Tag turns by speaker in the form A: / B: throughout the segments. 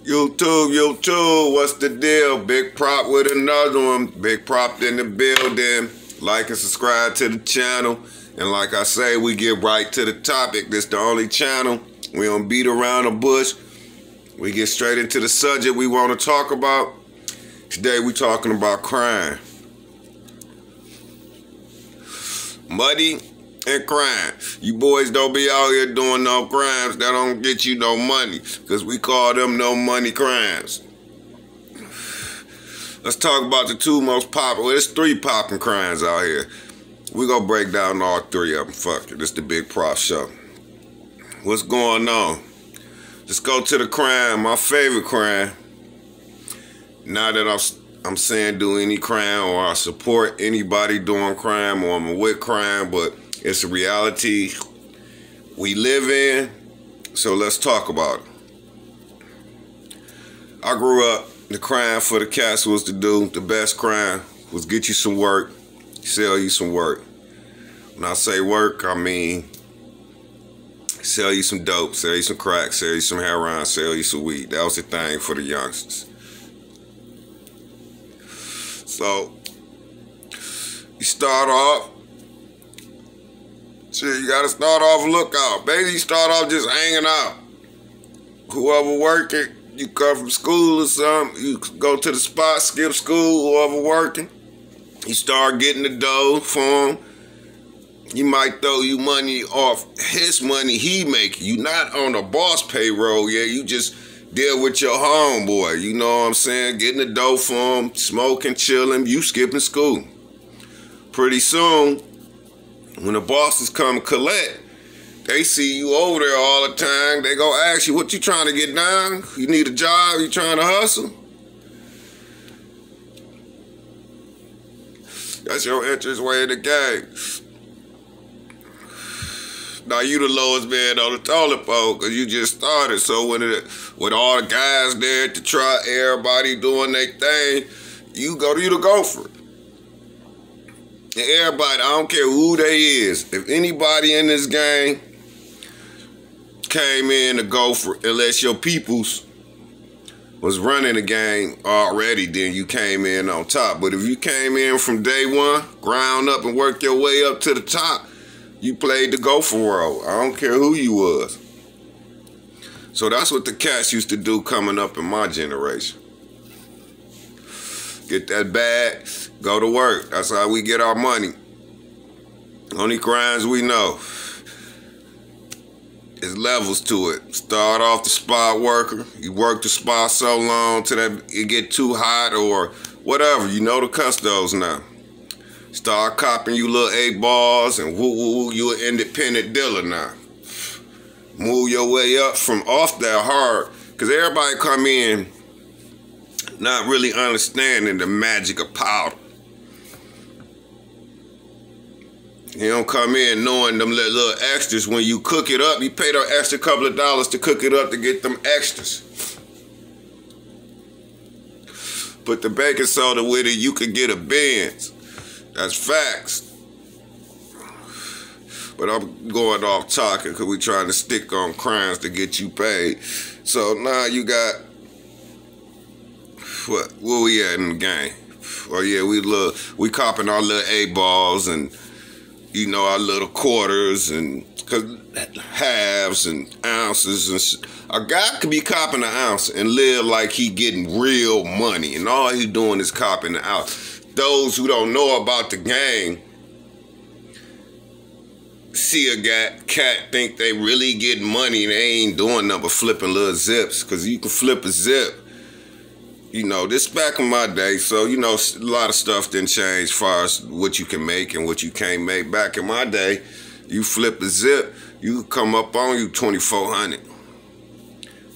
A: YouTube, what's the deal? Big Prop with another one. Big Prop in the building. Like and subscribe to the channel. And like I say, we get right to the topic. This the only channel. We don't beat around the bush. We get straight into the subject we want to talk about. Today we talking about crime. Money and crime. You boys don't be out here doing no crimes that don't get you no money, because we call them no money crimes. Let's talk about the two most popular. There's three popping crimes out here. We're going to break down all three of them. Fuck it. This the Big Prop Show. What's going on? Let's go to the crime. My favorite crime. Not that I'm saying do any crime or I support anybody doing crime or I'm with crime, but it's a reality we live in, so let's talk about it. I grew up, the crime for the cats was to do, the best crime was get you some work, sell you some work. When I say work, I mean sell you some dope, sell you some crack, sell you some heroin, sell you some weed. That was the thing for the youngsters. So, you start off, shit, you gotta start off lookout. Maybe you start off just hanging out. Whoever working, you come from school or something, you go to the spot, skip school, whoever working. You start getting the dough for him. You might throw you money off his money he making. You not on the boss payroll yet, you just deal with your homeboy. You know what I'm saying? Getting the dough for him, smoking, chilling, you skipping school. Pretty soon, when the bosses come collect, they see you over there all the time. They go ask you, what you trying to get done? You need a job? You trying to hustle? That's your entrance way in the game. Now you the lowest man on the toilet pole because you just started. So with all the guys there to try, everybody doing their thing, you the gopher. And everybody, I don't care who they is, if anybody in this game came in to gopher, unless your peoples was running the game already, then you came in on top. But if you came in from day one, ground up and worked your way up to the top, you played the gopher role. I don't care who you was. So that's what the cats used to do coming up in my generation. Get that bag, go to work. That's how we get our money. Only crimes we know. There's levels to it. Start off the spot worker. You work the spot so long till it get too hot or whatever. You know the custos now. Start copping you little 8 balls and woo, you an independent dealer now. Move your way up from off that hard, because everybody come in not really understanding the magic of powder. You don't come in knowing them little extras. When you cook it up, you pay that extra couple of dollars to cook it up to get them extras. Put the baking soda with it, you could get a Benz. That's facts. But I'm going off talking because we trying to stick on crimes to get you paid. So now you got, where we at in the game? Oh yeah, we copping our little 8 balls and, you know, our little quarters and halves and ounces and shit. A guy could be copping an ounce and live like he getting real money, and all he doing is copping the ounce. Those who don't know about the game see a cat think they really getting money and they ain't doing nothing but flipping little zips, because you can flip a zip. You know, this back in my day, so, you know, a lot of stuff didn't change as far as what you can make and what you can't make. Back in my day, you flip a zip, you come up on you 2,400,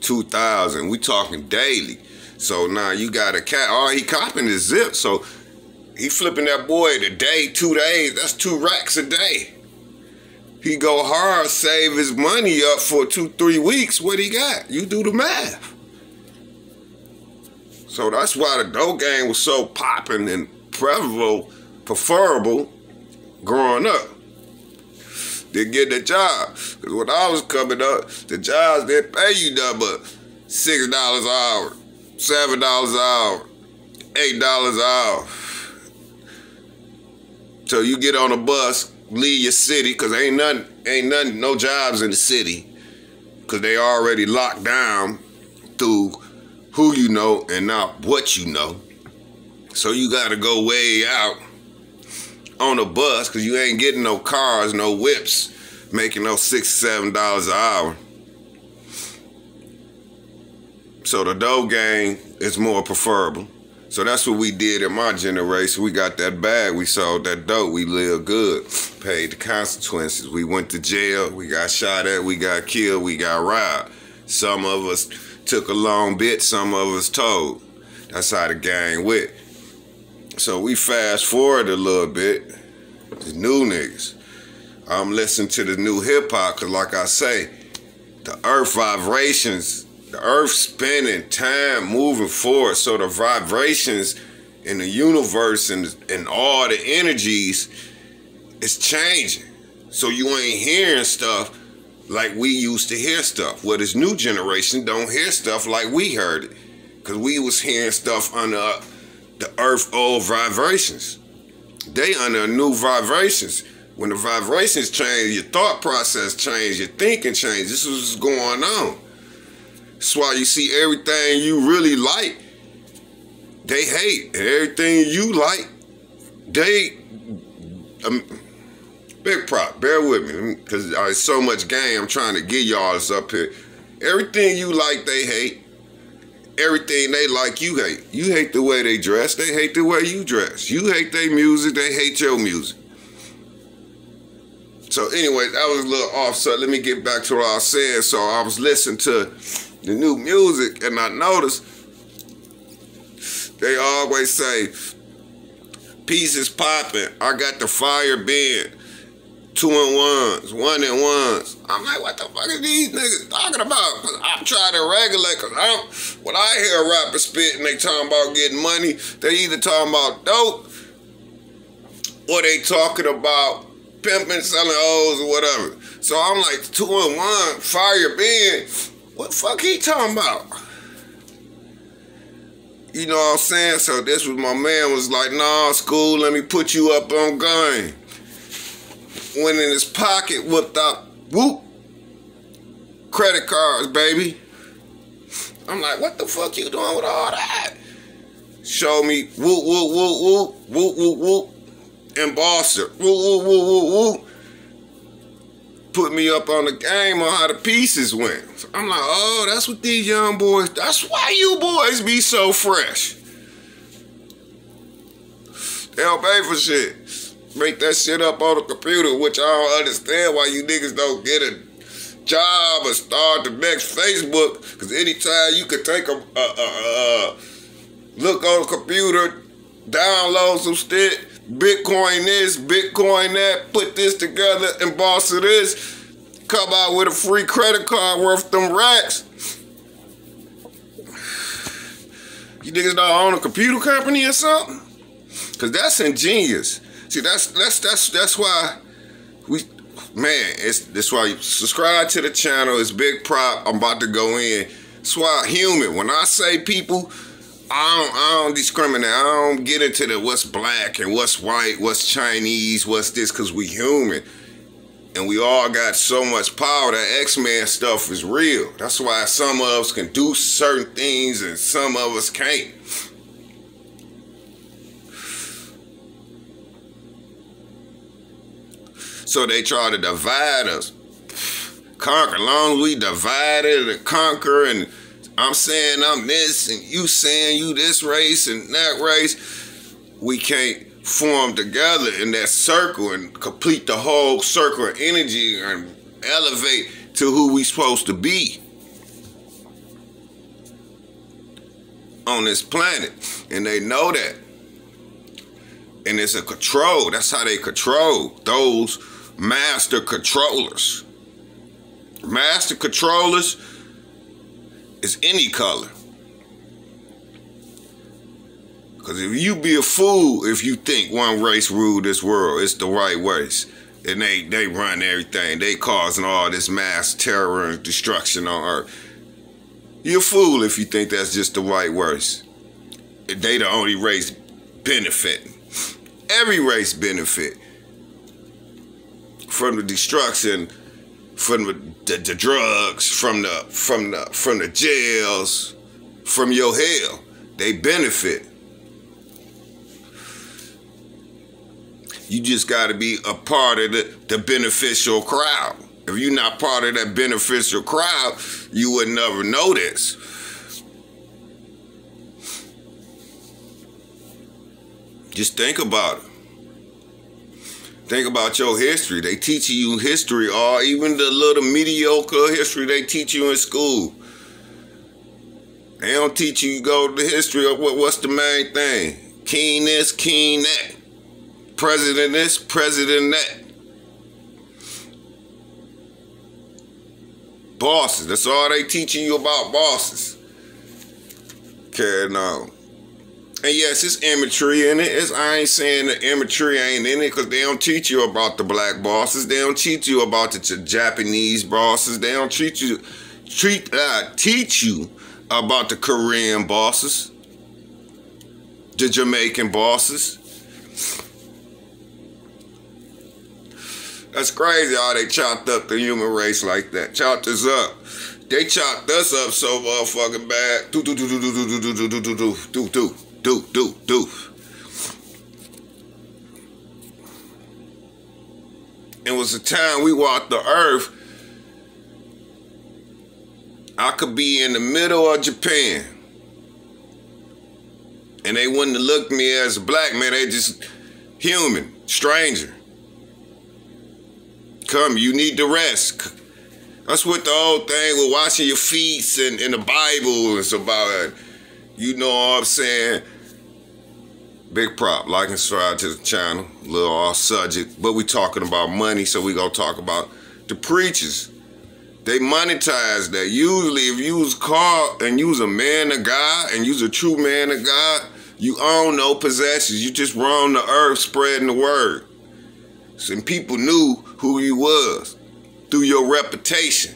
A: 2,000. We talking daily. So now you got a cat, all he copping is zip. So he flipping that boy a day, 2 days, that's 2 racks a day. He go hard, save his money up for 2-3 weeks. What he got? You do the math. So that's why the dope game was so popping and preferable growing up. They get the job. Because when I was coming up, the jobs didn't pay you nothing but $6 an hour, $7 an hour, $8 an hour. So you get on a bus, leave your city, cause ain't nothing, no jobs in the city, cause they already locked down through who you know and not what you know. So you gotta go way out on a bus, cause you ain't getting no cars, no whips, making no $6, $7 an hour. So the dough game is more preferable. So that's what we did in my generation. We got that bag, we sold that dope, we lived good, paid the consequences. We went to jail, we got shot at, we got killed, we got robbed. Some of us took a long bit, some of us told. That's how the gang went. So we fast forward a little bit, the new niggas. I'm listening to the new hip hop, cause like I say, the earth vibrations, the earth spinning, time moving forward. So the vibrations in the universe and all the energies is changing. So you ain't hearing stuff like we used to hear stuff. Well, this new generation don't hear stuff like we heard it, cause we was hearing stuff under the earth old vibrations. They under new vibrations. When the vibrations change, your thought process change, your thinking change. This is what's going on. That's why you see everything you really like, they hate. And everything you like, they... big prop, bear with me, because there's so much game I'm trying to get y'all this up here. Everything you like, they hate. Everything they like, you hate. You hate the way they dress, they hate the way you dress. You hate their music, they hate your music. So anyway, that was a little offset. Let me get back to what I was saying. So I was listening to the new music, and I noticed they always say, peace is popping. I got the fire band, 2-in-1s, 1-in-1s. I'm like, what the fuck is these niggas talking about? Cause I'm trying to regulate, cause when I hear a rapper spit and they talking about getting money, they either talking about dope or they talking about pimping, selling O's or whatever. So I'm like, 2-in-1, fire band. What the fuck he talking about? You know what I'm saying? So this was my man was like, nah, school, let me put you up on game. Went in his pocket, whipped out, whoop, credit cards, baby. I'm like, what the fuck you doing with all that? Show me, whoop, whoop, whoop, whoop, whoop, whoop, whoop, embosser, whoop, whoop, whoop, whoop, whoop. Put me up on the game on how the pieces went. So I'm like, oh, that's what these young boys, that's why you boys be so fresh. They don't pay for shit. Make that shit up on the computer, which I don't understand why you niggas don't get a job or start the next Facebook. Because anytime you could take a look on the computer, download some shit, Bitcoin this, Bitcoin that, put this together, emboss this, come out with a free credit card worth them racks. You niggas don't own a computer company or something? Cause that's ingenious. See, that's why we, man, that's why you subscribe to the channel. It's big prop. I'm about to go in. That's why human. When I say people, I don't discriminate. I don't get into the what's black and what's white, what's Chinese, what's this, because we human. And we all got so much power. That X-Men stuff is real. That's why some of us can do certain things and some of us can't. So they try to divide us. Conquer. As long as we divided and conquer, and I'm saying I'm this and you saying you this race and that race, we can't form together in that circle and complete the whole circle of energy and elevate to who we supposed to be on this planet. And they know that. And it's a control. That's how they control those master controllers. Master controllers is any color. Because if you be a fool if you think one race rule this world, it's the right race. And they run everything. They causing all this mass terror and destruction on Earth. You're a fool if you think that's just the right race. They the only race benefiting. Every race benefit from the destruction, from the drugs, from the jails, from your hell. They benefit. You just got to be a part of the beneficial crowd. If you're not part of that beneficial crowd, you would never know this. Just think about it. Think about your history. They teach you history, or even the little mediocre history they teach you in school. They don't teach you go to history of what's the main thing. King this, king that. President this, president that. Bosses. That's all they teaching you about, bosses. Carrying on. And yes, it's imagery in it. I ain't saying the imagery ain't in it, because they don't teach you about the black bosses. They don't teach you about the Japanese bosses. They don't teach you about the Korean bosses, the Jamaican bosses. That's crazy how they chopped up the human race like that. Chopped us up. They chopped us up so motherfucking bad. Do. It was a time we walked the earth. I could be in the middle of Japan, and they wouldn't have looked at me as a black man. They just human, stranger. Come, you need to rest. That's what the whole thing with washing your feet and in the Bible is about. You know what I'm saying? Big prop, like and subscribe to the channel. A little off subject, but we talking about money, so we gonna talk about the preachers. They monetize that. Usually, if you was called and you was a man of God and you was a true man of God, you own no possessions. You just roam the earth spreading the word. And people knew who you was through your reputation,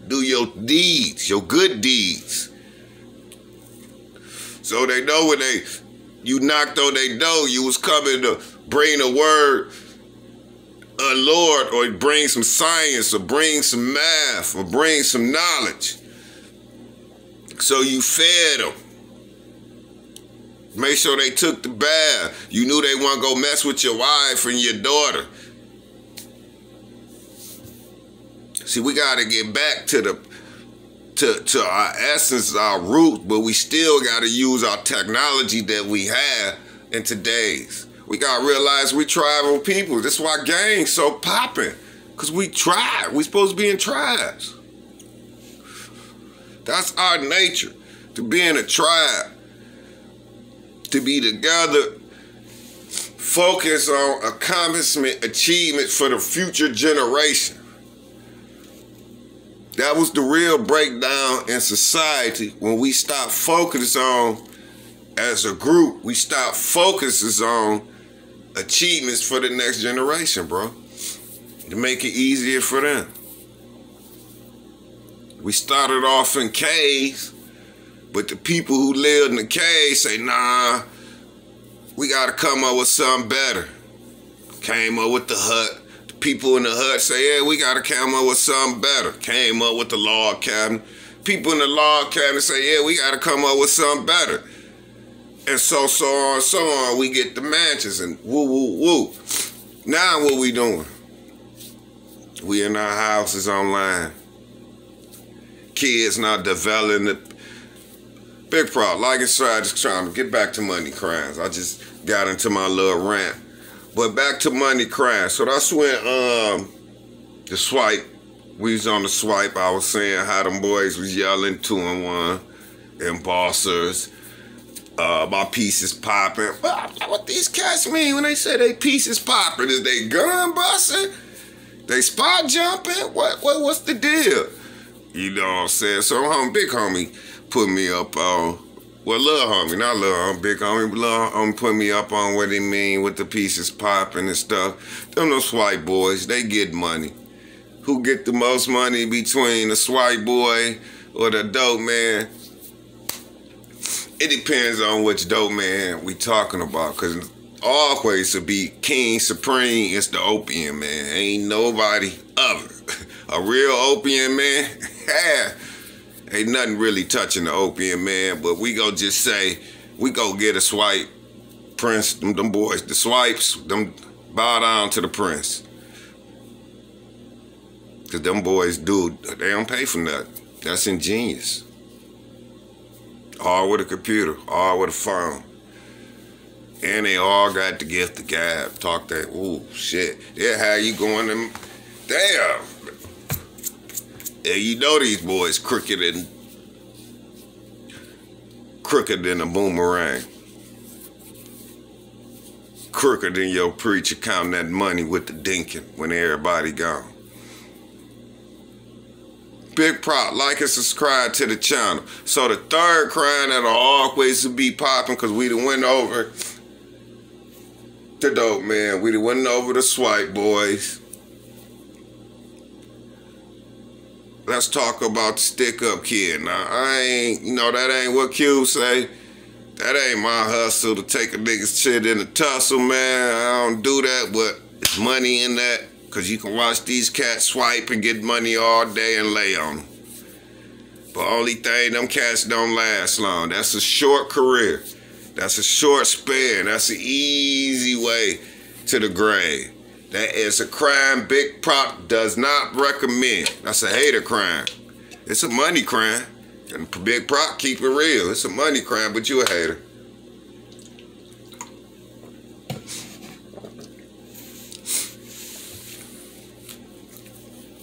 A: through your deeds, your good deeds. So they know when you knocked on their door, you was coming to bring the word of Lord, or bring some science, or bring some math, or bring some knowledge. So you fed them. Make sure they took the bath. You knew they weren't gonna mess with your wife and your daughter. See, we gotta get back to our essence, our root, but we still gotta use our technology that we have in today's. We gotta realize we tribal people. That's why gangs so popping. Cause we tribe. We supposed to be in tribes. That's our nature. To be in a tribe. To be together. Focus on accomplishment, achievement for the future generation. That was the real breakdown in society when we stopped focusing on, as a group, we stopped focusing on achievements for the next generation, bro. To make it easier for them. We started off in caves, but the people who lived in the caves say, nah, we gotta come up with something better. Came up with the hut. People in the hut say, yeah, we gotta come up with something better. Came up with the log cabin. People in the log cabin say, yeah, we gotta come up with something better. And so on and so on, we get the mansions and woo. Now what we doing? We in our houses online. Kids not developing the big problem. Like it's just trying to get back to money crimes. I just got into my little rant. But back to money crimes. So that's when the swipe, we was on the swipe. I was saying how them boys was yelling 2 and 1 and bossers. My pieces popping. What these cats mean when they say they pieces popping? Is they gun busting? They spot jumping? What's the deal? You know what I'm saying? So big homie put me up on, well, little homie, not little homie, big homie, but little homie put me up on what they mean with the pieces popping and stuff. Them those white boys, they get money. Who get the most money between the white boy or the dope man. It depends on which dope man we talking about, because always to be king supreme is the opium man. Ain't nobody other. A real opium man, ain't nothing really touching the opium man, but we go just say, we go get a swipe. Prince, them boys, the swipes, them bow down to the prince. Because them boys they don't pay for nothing. That's ingenious. All with a computer, all with a phone. And they all got the gift of gab. Talk that, ooh, shit. Yeah, how you going to, damn. Yeah, you know these boys crooked than a boomerang. Crooked than your preacher counting that money with the dinking when everybody gone. Big prop, like and subscribe to the channel. So the third crime that'll always be popping, because we done went over the dope man. We done went over the swipe boys. Let's talk about the stick up kid. Now, I ain't, that ain't what Q say. That ain't my hustle to take a nigga's shit in a tussle, man. I don't do that, but it's money in that. Because you can watch these cats swipe and get money all day and lay on them. But only thing, them cats don't last long. That's a short career. That's a short span. That's an easy way to the grave. That is a crime Big Prop does not recommend. That's a hater crime. It's a money crime. And Big Prop keep it real. It's a money crime, but you a hater.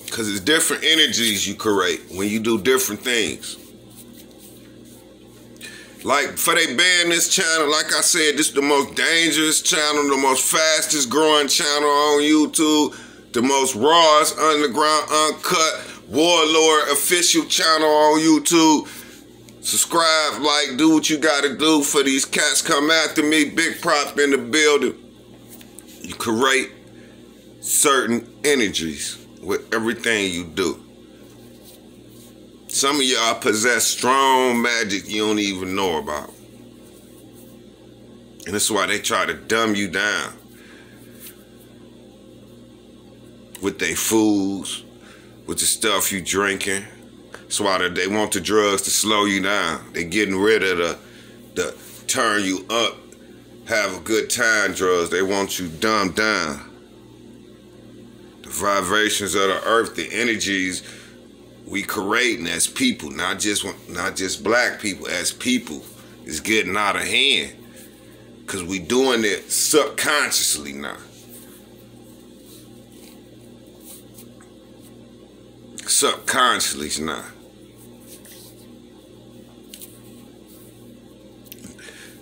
A: Because it's different energies you create when you do different things. Like, for they ban this channel, like I said, this is the most dangerous channel, the most fastest growing channel on YouTube, the most rawest, underground, uncut, warlord official channel on YouTube. Subscribe, like, do what you gotta do for these cats come after me. Big Prop in the building. You create certain energies with everything you do. Some of y'all possess strong magic you don't even know about. And that's why they try to dumb you down with their foods, with the stuff you drinking. That's why they want the drugs to slow you down. They getting rid of the turn you up, have a good time drugs. They want you dumbed down. The vibrations of the earth, the energies we creating as people, not just black people, as people, is getting out of hand. Because we doing it subconsciously now. Subconsciously now.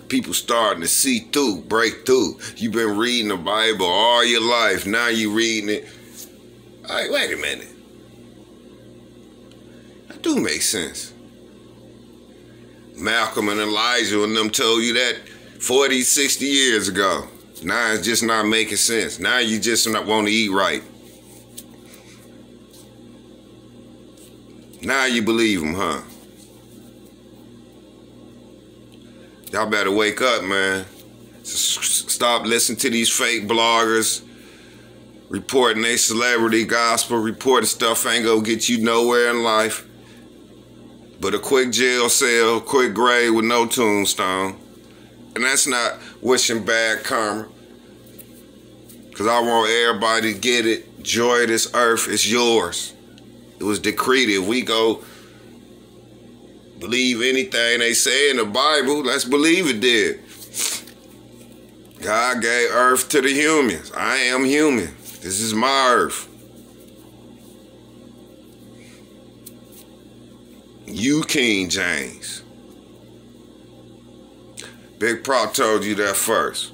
A: People starting to see through, break through. You've been reading the Bible all your life. Now you reading it. All right, wait a minute. That do make sense. Malcolm and Elijah and them told you that 40, 60 years ago. Now it's just not making sense. Now you just not want to eat right. Now you believe them, huh? Y'all better wake up, man. Stop listening to these fake bloggers reporting they celebrity gospel, reporting stuff ain't gonna get you nowhere in life but a quick jail cell, quick grave with no tombstone. And that's not wishing bad karma, because I want everybody to get it. Joy of this earth is yours. It was decreed. If we go believe anything they say in the Bible, let's believe it did. God gave earth to the humans. I am human. This is my earth. You King James. Big Prop told you that first.